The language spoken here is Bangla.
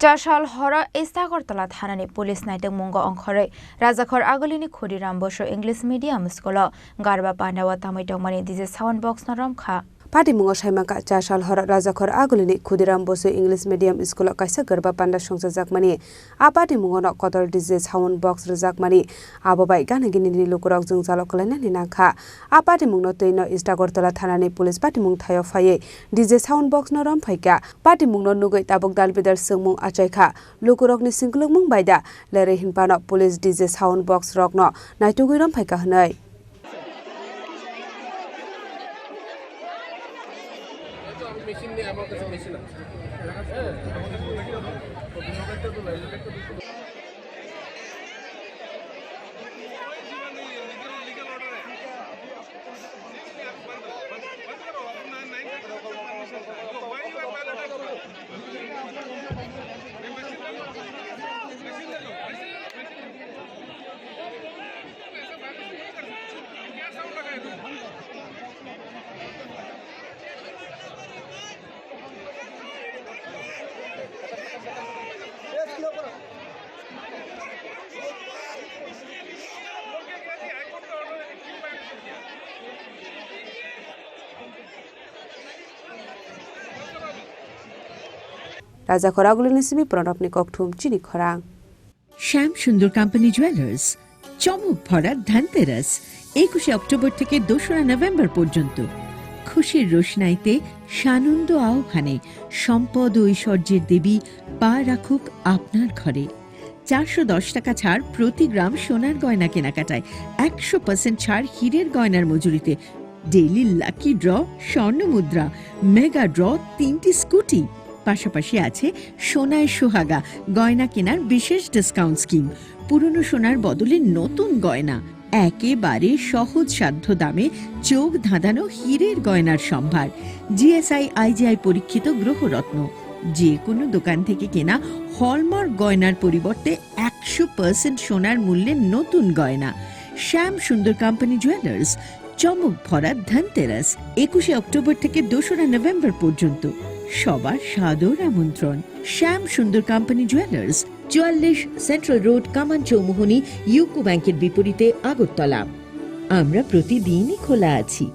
Chasal Horo Agartala Thanani Police Naitokmungo Wngkhorwi Rajakhor Agolini Khodiram Bosho English Medium School Garba Pandawa Naitokmani DJ Sound Box na Romkha Party Mungo Shaimaka Chasal Horo Rajakhor Agolini Khodiram Bosho English Medium School kaisa Garba Panda Songsa Jakmani A Party Mungo no Kotor DJ Sound Box Jakmani Abobai Ganagini Lukurok Jung Jalokala Ninakha A Party Mungo Toino Agartala Thanani Police Party Mung Thayo Faye DJ Sound Box no Romphaika Party Mungo Nugoi Tabok Dalbidar Sungmung Achaika Lukurok ni Singkulung Mung Baida Lere Hinpano Police DJ Sound Box Rock no Naitokmungo Romphaika Hanai machine নিয়ে আমার কাছে মেশিন আছে Rajakhor Agolini Simi Pranapni Kokthum Chini Khorang শ্যাম সুন্দর কোম্পানি জুয়েলার্স চমক ভরা ধনতেরাস 21 অক্টোবর থেকে 2 নভেম্বর পর্যন্ত খুশির রোশনাইতে সানন্দ আহ্বানে সম্পদ ও ঐশ্বর্যের দেবী পা রাখুক আপনার ঘরে 410 টাকা ছাড় প্রতি গ্রাম সোনার গয়না কেনাকাটায় 100% ছাড় হীরের গয়নার মজুরিতে ডেইলি লাকি ড্র স্বর্ণ মুদ্রা মেগা ড্র 3টি স্কুটি পাশাপাশি আছে সোনায় সোহাগা গয়না কেনার বিশেষ ডিসকাউন্ট স্কিম পুরনো সোনার বদলে নতুন গয়না একেবারে সহজসাধ্য দামে চোখ ধাঁধানো হীরের গয়নার সম্ভার জিএসআই আইজিআই পরীক্ষিত গ্রহরত্ন যে কোনো দোকান থেকে কেনা হলমার্ক গয়নার পরিবর্তে 100% সোনার মূল্যে নতুন গয়না শ্যাম সুন্দর কোম্পানি জুয়েলার্স চমক ভরা ধনতেরাস 21 অক্টোবর থেকে 2 নভেম্বর পর্যন্ত সবার সাদর আমন্ত্রণ শ্যাম সুন্দর কোম্পানি জুয়েলার্স 44 সেন্ট্রাল রোড কামান চৌমুহনী ইউকো ব্যাংকের বিপরীতে আগরতলা আমরা প্রতিদিনই খোলা আছি।